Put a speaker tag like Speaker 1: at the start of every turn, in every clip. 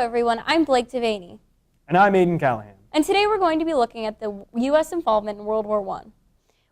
Speaker 1: everyone, I'm DeVaney.
Speaker 2: And I'm Aidan Callahan.
Speaker 1: And today we're going to be looking at the U.S. involvement in World War I.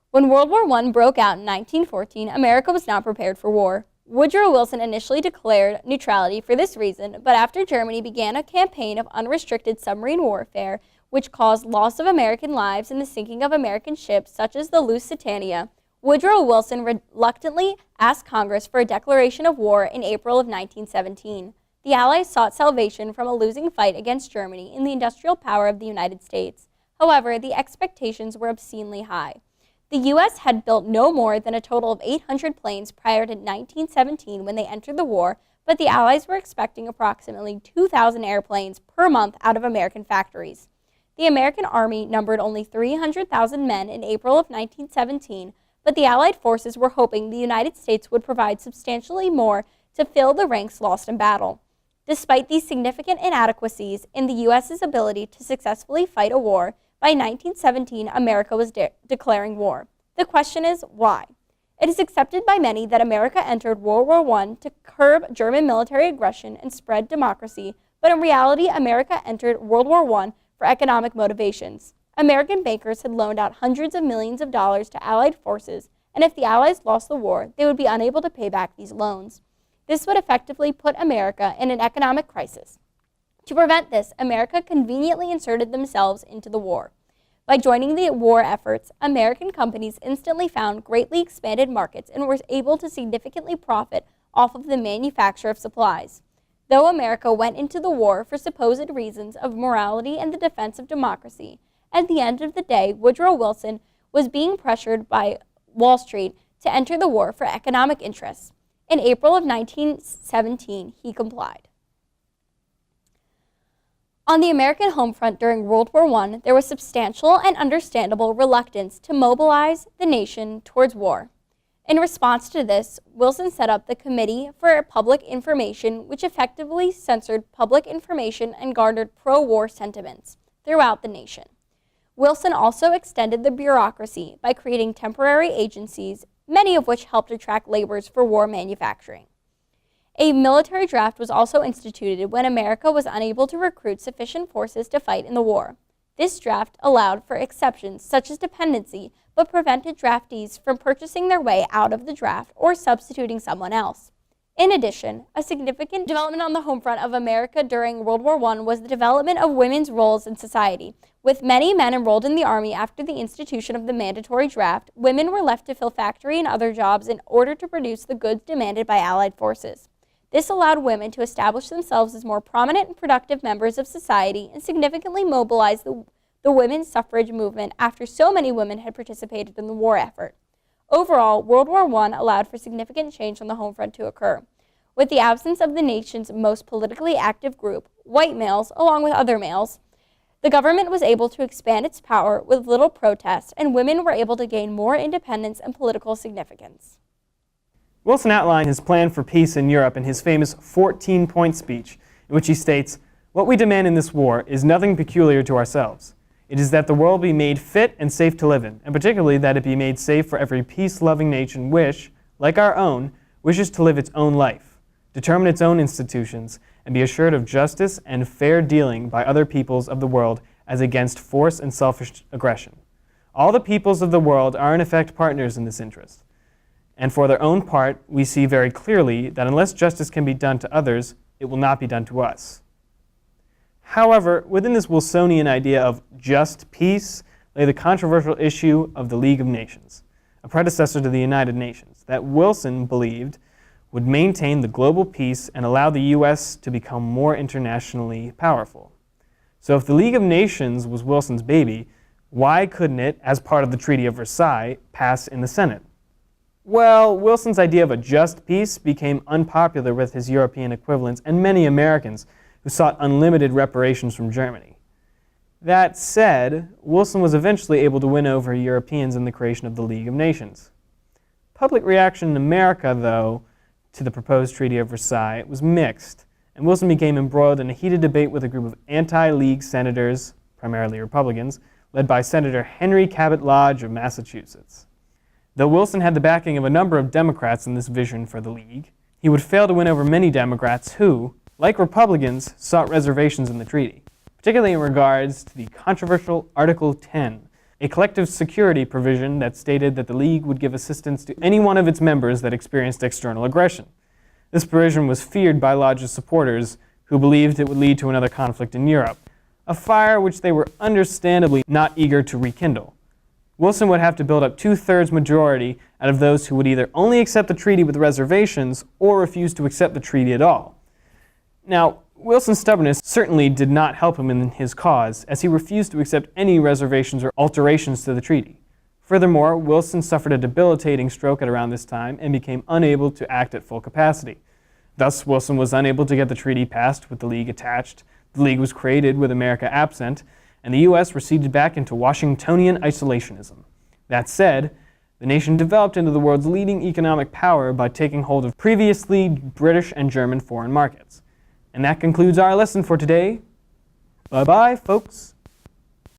Speaker 1: When World War I broke out in 1914, America was not prepared for war. Woodrow Wilson initially declared neutrality for this reason, but after Germany began a campaign of unrestricted submarine warfare, which caused loss of American lives and the sinking of American ships such as the Lusitania, Woodrow Wilson reluctantly asked Congress for a declaration of war in April of 1917. The Allies sought salvation from a losing fight against Germany in the industrial power of the United States. However, the expectations were obscenely high. The U.S. had built no more than a total of 800 planes prior to 1917 when they entered the war, but the Allies were expecting approximately 2,000 airplanes per month out of American factories. The American Army numbered only 300,000 men in April of 1917, but the Allied forces were hoping the United States would provide substantially more to fill the ranks lost in battle. Despite these significant inadequacies in the U.S.'s ability to successfully fight a war, by 1917, America was declaring war. The question is, why? It is accepted by many that America entered World War I to curb German military aggression and spread democracy, but in reality, America entered World War I for economic motivations. American bankers had loaned out hundreds of millions of dollars to Allied forces, and if the Allies lost the war, they would be unable to pay back these loans. This would effectively put America in an economic crisis. To prevent this, America conveniently inserted themselves into the war. By joining the war efforts, American companies instantly found greatly expanded markets and were able to significantly profit off of the manufacture of supplies. Though America went into the war for supposed reasons of morality and the defense of democracy, at the end of the day, Woodrow Wilson was being pressured by Wall Street to enter the war for economic interests. In April of 1917, he complied. On the American home front during World War I, there was substantial and understandable reluctance to mobilize the nation towards war. In response to this, Wilson set up the Committee for Public Information, which effectively censored public information and garnered pro-war sentiments throughout the nation. Wilson also extended the bureaucracy by creating temporary agencies, many of which helped attract laborers for war manufacturing. A military draft was also instituted when America was unable to recruit sufficient forces to fight in the war. This draft allowed for exceptions such as dependency, but prevented draftees from purchasing their way out of the draft or substituting someone else. In addition, a significant development on the home front of America during World War I was the development of women's roles in society. With many men enrolled in the Army after the institution of the mandatory draft, women were left to fill factory and other jobs in order to produce the goods demanded by Allied forces. This allowed women to establish themselves as more prominent and productive members of society and significantly mobilized the women's suffrage movement after so many women had participated in the war effort. Overall, World War I allowed for significant change on the home front to occur. With the absence of the nation's most politically active group, white males, along with other males, the government was able to expand its power with little protest, and women were able to gain more independence and political significance.
Speaker 2: Wilson outlined his plan for peace in Europe in his famous 14-point speech, in which he states, "What we demand in this war is nothing peculiar to ourselves. It is that the world be made fit and safe to live in, and particularly that it be made safe for every peace-loving nation which, like our own, wishes to live its own life, determine its own institutions, and be assured of justice and fair dealing by other peoples of the world as against force and selfish aggression. All the peoples of the world are in effect partners in this interest. And for their own part, we see very clearly that unless justice can be done to others, it will not be done to us." However, within this Wilsonian idea of just peace lay the controversial issue of the League of Nations, a predecessor to the United Nations, that Wilson believed would maintain the global peace and allow the U.S. to become more internationally powerful. So if the League of Nations was Wilson's baby, why couldn't it, as part of the Treaty of Versailles, pass in the Senate? Well, Wilson's idea of a just peace became unpopular with his European equivalents and many Americans who sought unlimited reparations from Germany. That said, Wilson was eventually able to win over Europeans in the creation of the League of Nations. Public reaction in America, though, to the proposed Treaty of Versailles was mixed, and Wilson became embroiled in a heated debate with a group of anti-League senators, primarily Republicans, led by Senator Henry Cabot Lodge of Massachusetts. Though Wilson had the backing of a number of Democrats in this vision for the League, he would fail to win over many Democrats who, like Republicans, sought reservations in the treaty, particularly in regards to the controversial Article 10, a collective security provision that stated that the League would give assistance to any one of its members that experienced external aggression. This provision was feared by Lodge's supporters, who believed it would lead to another conflict in Europe, a fire which they were understandably not eager to rekindle. Wilson would have to build up 2/3 majority out of those who would either only accept the treaty with reservations or refuse to accept the treaty at all. Now, Wilson's stubbornness certainly did not help him in his cause, as he refused to accept any reservations or alterations to the treaty. Furthermore, Wilson suffered a debilitating stroke at around this time and became unable to act at full capacity. Thus, Wilson was unable to get the treaty passed with the League attached. The League was created with America absent, and the U.S. receded back into Washingtonian isolationism. That said, the nation developed into the world's leading economic power by taking hold of previously British and German foreign markets. And that concludes our lesson for today. Bye-bye, folks.